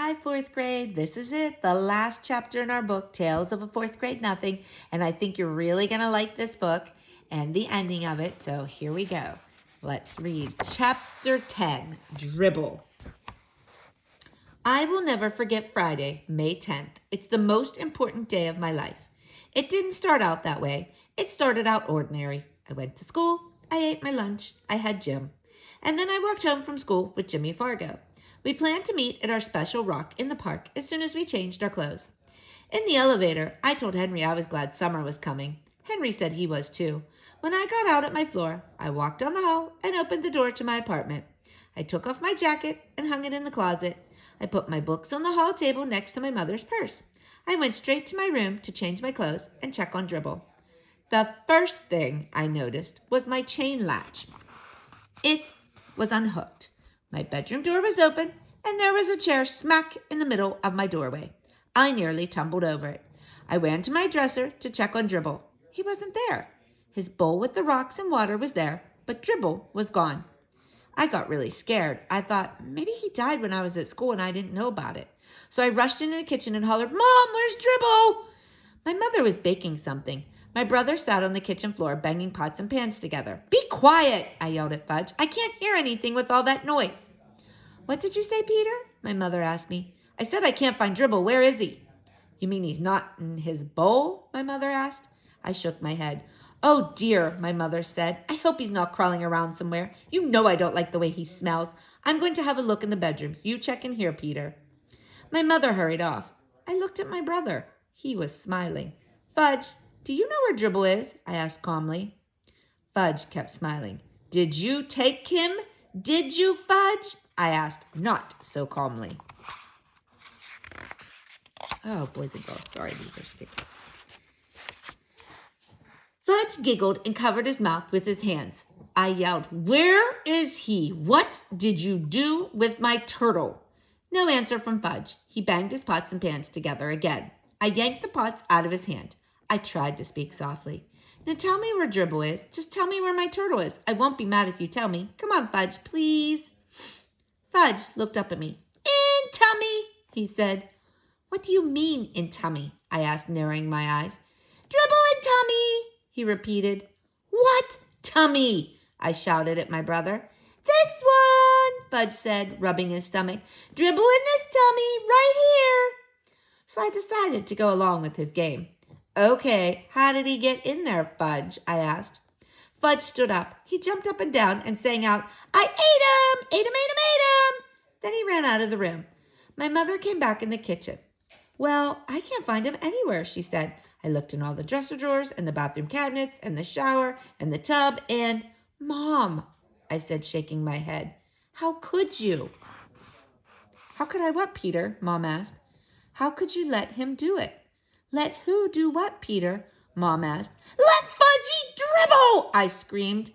Hi, fourth grade. This is it, the last chapter in our book, Tales of a Fourth Grade Nothing. And I think you're really going to like this book and the ending of it. So here we go. Let's read Chapter 10, Dribble. I will never forget Friday, May 10th. It's the most important day of my life. It didn't start out that way. It started out ordinary. I went to school. I ate my lunch. I had gym. And then I walked home from school with Jimmy Fargo. We planned to meet at our special rock in the park as soon as we changed our clothes. In the elevator, I told Henry I was glad summer was coming. Henry said he was too. When I got out at my floor, I walked down the hall and opened the door to my apartment. I took off my jacket and hung it in the closet. I put my books on the hall table next to my mother's purse. I went straight to my room to change my clothes and check on Dribble. The first thing I noticed was my chain latch. It was unhooked. My bedroom door was open, and there was a chair smack in the middle of my doorway. I nearly tumbled over it. I ran to my dresser to check on Dribble. He wasn't there. His bowl with the rocks and water was there, but Dribble was gone. I got really scared. I thought, maybe he died when I was at school and I didn't know about it. So I rushed into the kitchen and hollered, "Mom, where's Dribble?" My mother was baking something. My brother sat on the kitchen floor banging pots and pans together. "Be quiet," I yelled at Fudge. "I can't hear anything with all that noise." "What did you say, Peter?" my mother asked me. "I said I can't find Dribble. Where is he?" "You mean he's not in his bowl?" my mother asked. I shook my head. "Oh dear," my mother said. "I hope he's not crawling around somewhere. You know I don't like the way he smells. I'm going to have a look in the bedrooms. You check in here, Peter." My mother hurried off. I looked at my brother. He was smiling. "Fudge, do you know where Dribble is?" I asked calmly. Fudge kept smiling. "Did you take him? Did you, Fudge?" I asked, not so calmly. Oh, boys and girls, sorry, these are sticky. Fudge giggled and covered his mouth with his hands. I yelled, "Where is he? What did you do with my turtle?" No answer from Fudge. He banged his pots and pans together again. I yanked the pots out of his hand. I tried to speak softly. "Now tell me where Dribble is. Just tell me where my turtle is. I won't be mad if you tell me. Come on, Fudge, please." Fudge looked up at me. "In tummy," he said. "What do you mean, in tummy?" I asked, narrowing my eyes. "Dribble in tummy," he repeated. "What tummy?" I shouted at my brother. "This one," Fudge said, rubbing his stomach. "Dribble in this tummy, right here." So I decided to go along with his game. "Okay, how did he get in there, Fudge?" I asked. Fudge stood up. He jumped up and down and sang out, "I ate him! Ate him, ate him, ate him!" Then he ran out of the room. My mother came back in the kitchen. "Well, I can't find him anywhere," she said. "I looked in all the dresser drawers and the bathroom cabinets and the shower and the tub and—" "Mom," I said, shaking my head, "how could you?" "How could I what, Peter?" Mom asked. "How could you let him do it?" "Let who do what, Peter?" Mom asked. "Let Fudge eat Dribble!" I screamed.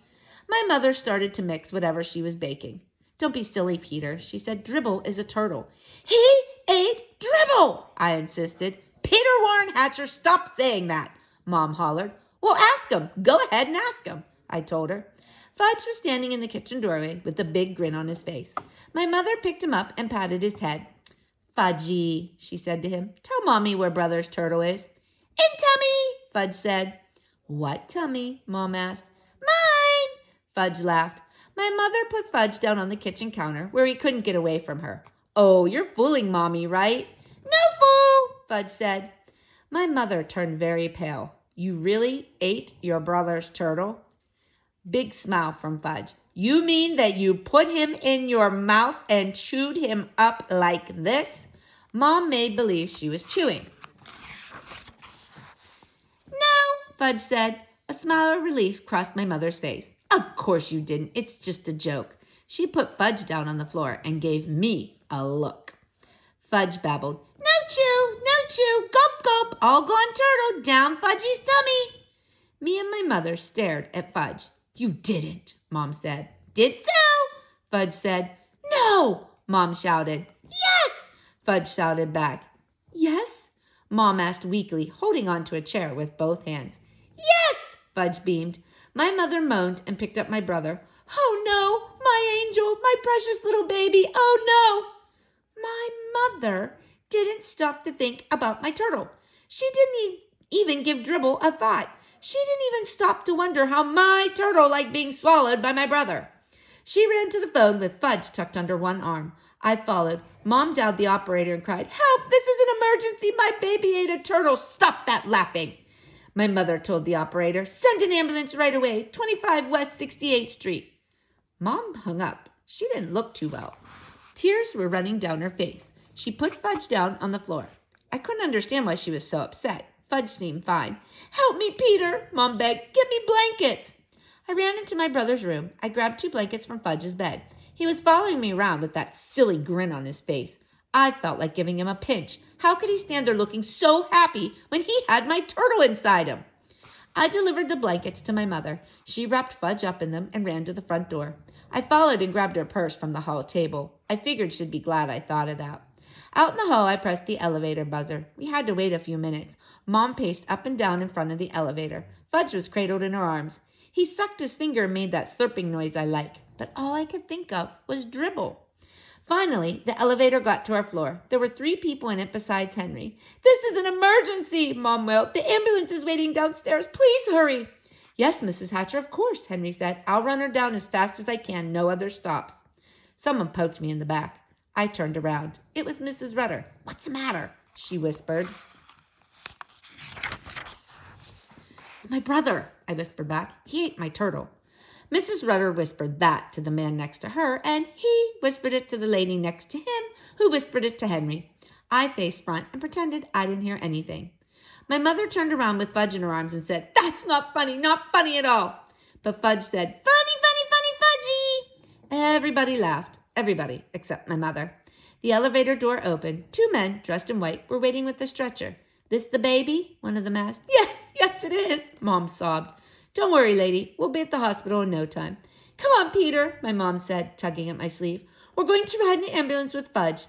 My mother started to mix whatever she was baking. "Don't be silly, Peter," she said. "Dribble is a turtle." "He ate Dribble!" I insisted. "Peter Warren Hatcher, stop saying that!" Mom hollered. "Well, ask him. Go ahead and ask him," I told her. Fudge was standing in the kitchen doorway with a big grin on his face. My mother picked him up and patted his head. "Fudgy," she said to him, "tell Mommy where Brother's turtle is." "In tummy," Fudge said. "What tummy?" Mom asked. "Mine," Fudge laughed. My mother put Fudge down on the kitchen counter where he couldn't get away from her. "Oh, you're fooling Mommy, right?" "No fool," Fudge said. My mother turned very pale. "You really ate your brother's turtle?" Big smile from Fudge. "You mean that you put him in your mouth and chewed him up like this?" Mom made believe she was chewing. "No," Fudge said. A smile of relief crossed my mother's face. "Of course you didn't. It's just a joke." She put Fudge down on the floor and gave me a look. Fudge babbled, "No chew, no chew, gulp, gulp, all gone turtle, down Fudgy's tummy." Me and my mother stared at Fudge. "You didn't," Mom said. "Did so," Fudge said. "No," Mom shouted. "Yes," Fudge shouted back. "Yes?" Mom asked weakly, holding onto a chair with both hands. "Yes," Fudge beamed. My mother moaned and picked up my brother. "Oh no, my angel, my precious little baby, oh no." My mother didn't stop to think about my turtle. She didn't even give Dribble a thought. She didn't even stop to wonder how my turtle liked being swallowed by my brother. She ran to the phone with Fudge tucked under one arm. I followed. Mom dialed the operator and cried, "Help! This is an emergency! My baby ate a turtle! Stop that laughing!" My mother told the operator, "Send an ambulance right away, 25 West 68th Street." Mom hung up. She didn't look too well. Tears were running down her face. She put Fudge down on the floor. I couldn't understand why she was so upset. Fudge seemed fine. "Help me, Peter," Mom begged. "Get me blankets." I ran into my brother's room. I grabbed 2 blankets from Fudge's bed. He was following me around with that silly grin on his face. I felt like giving him a pinch. How could he stand there looking so happy when he had my turtle inside him? I delivered the blankets to my mother. She wrapped Fudge up in them and ran to the front door. I followed and grabbed her purse from the hall table. I figured she'd be glad I thought of that. Out in the hall, I pressed the elevator buzzer. We had to wait a few minutes. Mom paced up and down in front of the elevator. Fudge was cradled in her arms. He sucked his finger and made that slurping noise I like, but all I could think of was Dribble. Finally, the elevator got to our floor. There were 3 people in it besides Henry. "This is an emergency," Mom wailed. "The ambulance is waiting downstairs. Please hurry." "Yes, Mrs. Hatcher, of course," Henry said. "I'll run her down as fast as I can. No other stops." Someone poked me in the back. I turned around. It was Mrs. Rutter. "What's the matter?" she whispered. "It's my brother," I whispered back. "He ate my turtle." Mrs. Rutter whispered that to the man next to her, and he whispered it to the lady next to him, who whispered it to Henry. I faced front and pretended I didn't hear anything. My mother turned around with Fudge in her arms and said, "That's not funny at all." But Fudge said, "Funny, funny, funny, Fudgy." Everybody laughed. Everybody except my mother. The elevator door opened. 2 men, dressed in white, were waiting with the stretcher. "This the baby?" one of them asked. Yes, it is," Mom sobbed. "Don't worry, lady. We'll be at the hospital in no time." "Come on, Peter," my mom said, tugging at my sleeve. "We're going to ride in the ambulance with Fudge."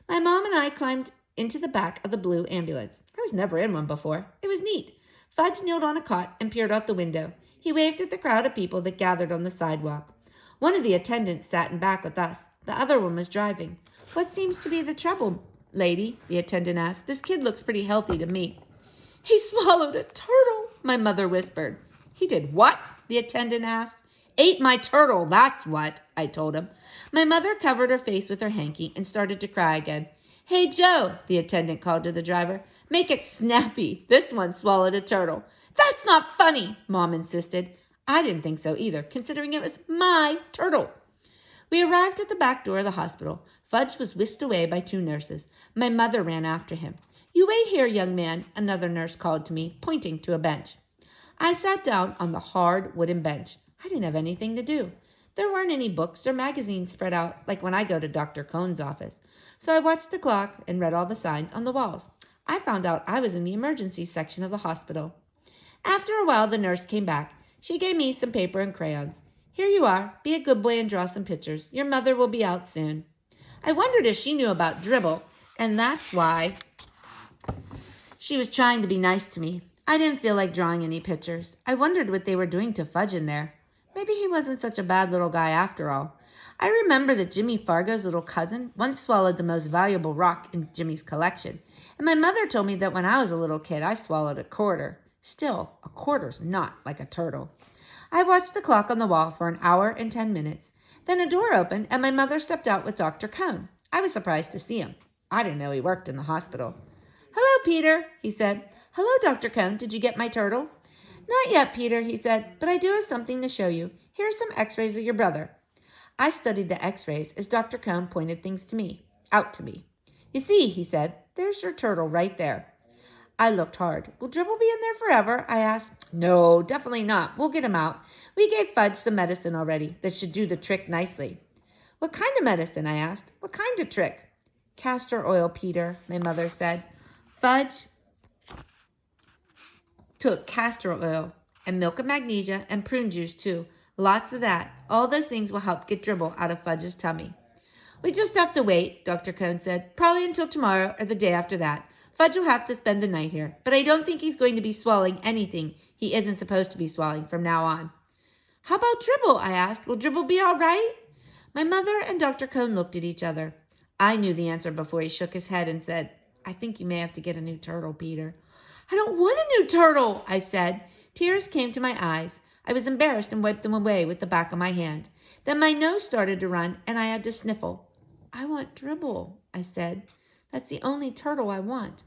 My mom and I climbed into the back of the blue ambulance. I was never in one before. It was neat. Fudge kneeled on a cot and peered out the window. He waved at the crowd of people that gathered on the sidewalk. One of the attendants sat in back with us. The other one was driving. "What seems to be the trouble, lady?" the attendant asked. "This kid looks pretty healthy to me." "He swallowed a turtle," my mother whispered. "He did what?" the attendant asked. "Ate my turtle, that's what," I told him. My mother covered her face with her hanky and started to cry again. "Hey, Joe," the attendant called to the driver. "Make it snappy. This one swallowed a turtle." "That's not funny," Mom insisted. I didn't think so either, considering it was my turtle. We arrived at the back door of the hospital. Fudge was whisked away by 2 nurses. My mother ran after him. "You wait here, young man," another nurse called to me, pointing to a bench. I sat down on the hard wooden bench. I didn't have anything to do. There weren't any books or magazines spread out like when I go to Dr. Cohn's office. So I watched the clock and read all the signs on the walls. I found out I was in the emergency section of the hospital. After a while, the nurse came back. She gave me some paper and crayons. "Here you are. Be a good boy and draw some pictures. Your mother will be out soon." I wondered if she knew about Dribble, and that's why she was trying to be nice to me. I didn't feel like drawing any pictures. I wondered what they were doing to Fudge in there. Maybe he wasn't such a bad little guy after all. I remember that Jimmy Fargo's little cousin once swallowed the most valuable rock in Jimmy's collection, and my mother told me that when I was a little kid, I swallowed a quarter. Still, a quarter's not like a turtle. I watched the clock on the wall for an hour and 10 minutes. Then a door opened, and my mother stepped out with Dr. Cohn. I was surprised to see him. I didn't know he worked in the hospital. "Hello, Peter," he said. "Hello, Dr. Cohn. Did you get my turtle?" "Not yet, Peter," he said, "but I do have something to show you. Here are some x-rays of your brother." I studied the x-rays as Dr. Cohn pointed things out to me. "You see," he said, "there's your turtle right there." I looked hard. "Will Dribble be in there forever?" I asked. "No, definitely not. We'll get him out. We gave Fudge some medicine already that should do the trick nicely." "What kind of medicine?" I asked. "What kind of trick?" "Castor oil, Peter," my mother said. Fudge took castor oil and milk of magnesia and prune juice too. Lots of that. All those things will help get Dribble out of Fudge's tummy. "We just have to wait," Dr. Cohn said. "Probably until tomorrow or the day after that. Fudge will have to spend the night here, but I don't think he's going to be swallowing anything he isn't supposed to be swallowing from now on." "How about Dribble?" I asked. "Will Dribble be all right?" My mother and Dr. Cohn looked at each other. I knew the answer before he shook his head and said, I think you may have to get a new turtle, Peter. I don't want a new turtle, I said. Tears came to my eyes. I was embarrassed and wiped them away with the back of my hand. Then my nose started to run and I had to sniffle. I want Dribble, I said. That's the only turtle I want.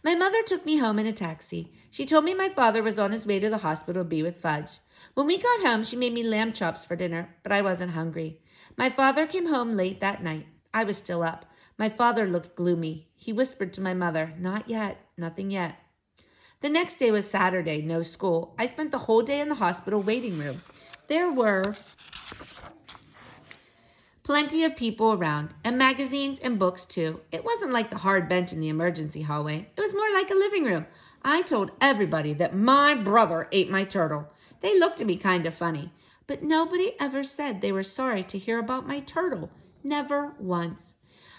My mother took me home in a taxi. She told me my father was on his way to the hospital to be with Fudge. When we got home, she made me lamb chops for dinner, but I wasn't hungry. My father came home late that night. I was still up. My father looked gloomy. He whispered to my mother, Not yet, nothing yet. The next day was Saturday, no school. I spent the whole day in the hospital waiting room. There were plenty of people around, and magazines and books too. It wasn't like the hard bench in the emergency hallway. It was more like a living room. I told everybody that my brother ate my turtle. They looked at me kind of funny, but nobody ever said they were sorry to hear about my turtle. Never once.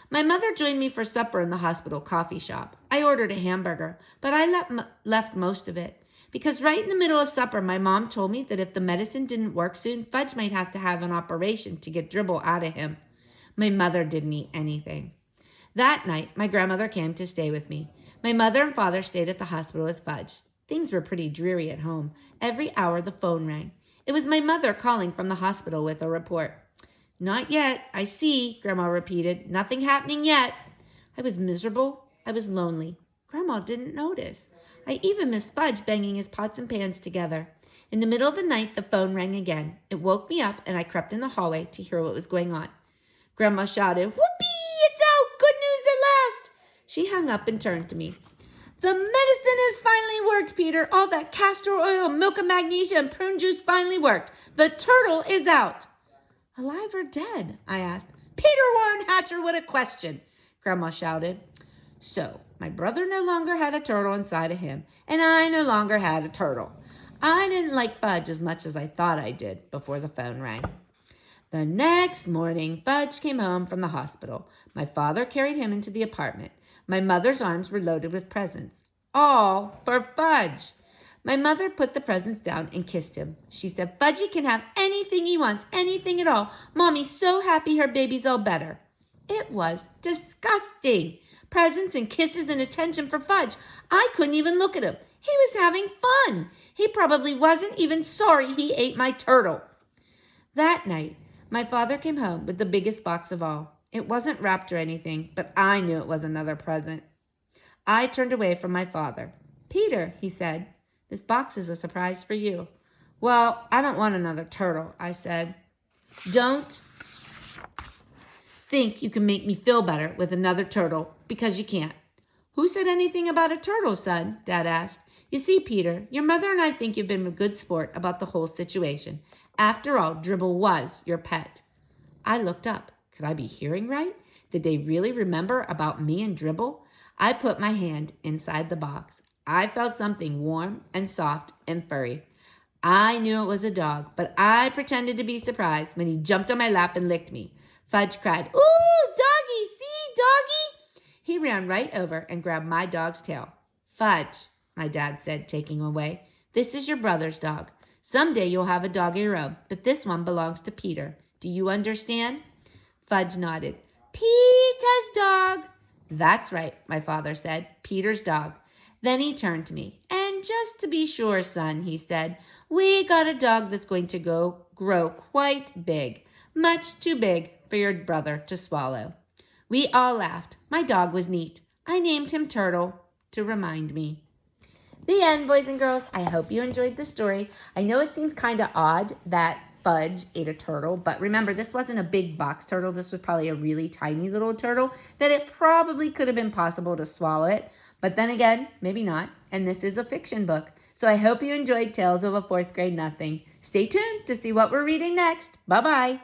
My mother joined me for supper in the hospital coffee shop. I ordered a hamburger, but I left most of it. Because right in the middle of supper, my mom told me that if the medicine didn't work soon, Fudge might have to have an operation to get Dribble out of him. My mother didn't eat anything. That night, my grandmother came to stay with me. My mother and father stayed at the hospital with Fudge. Things were pretty dreary at home. Every hour the phone rang. It was my mother calling from the hospital with a report. Not yet, I see, Grandma repeated. Nothing happening yet. I was miserable. I was lonely. Grandma didn't notice. I even missed Fudge banging his pots and pans together. In the middle of the night, the phone rang again. It woke me up, and I crept in the hallway to hear what was going on. Grandma shouted, Whoopee! It's out! Good news at last! She hung up and turned to me. The medicine has finally worked, Peter. All that castor oil, milk of magnesia, and prune juice finally worked. The turtle is out. Alive or dead? I asked. Peter Warren Hatcher, what a question! Grandma shouted. So, my brother no longer had a turtle inside of him, and I no longer had a turtle. I didn't like Fudge as much as I thought I did before the phone rang. The next morning, Fudge came home from the hospital. My father carried him into the apartment. My mother's arms were loaded with presents. All for Fudge. My mother put the presents down and kissed him. She said, Fudgy can have anything he wants, anything at all. Mommy's so happy her baby's all better. It was disgusting. Presents and kisses and attention for Fudge. I couldn't even look at him. He was having fun. He probably wasn't even sorry he ate my turtle. That night, my father came home with the biggest box of all. It wasn't wrapped or anything, but I knew it was another present. I turned away from my father. Peter, he said, this box is a surprise for you. Well, I don't want another turtle, I said. Don't think you can make me feel better with another turtle, because you can't. Who said anything about a turtle, son? Dad asked. You see, Peter, your mother and I think you've been a good sport about the whole situation. After all, Dribble was your pet. I looked up. Could I be hearing right? Did they really remember about me and Dribble? I put my hand inside the box. I felt something warm and soft and furry. I knew it was a dog, but I pretended to be surprised when he jumped on my lap and licked me. Fudge cried, Ooh, doggy, see, doggy? He ran right over and grabbed my dog's tail. Fudge, my dad said, taking him away. This is your brother's dog. Someday you'll have a dog of your own, but this one belongs to Peter. Do you understand? Fudge nodded. Peter's dog. That's right, my father said. Peter's dog. Then he turned to me. And just to be sure, son, he said, we got a dog that's going to grow quite big. Much too big for your brother to swallow. We all laughed. My dog was neat. I named him Turtle to remind me. The end, boys and girls. I hope you enjoyed the story. I know it seems kind of odd that Fudge ate a turtle, but remember, this wasn't a big box turtle. This was probably a really tiny little turtle that it probably could have been possible to swallow it. But then again, maybe not. And this is a fiction book. So I hope you enjoyed Tales of a Fourth Grade Nothing. Stay tuned to see what we're reading next. Bye-bye.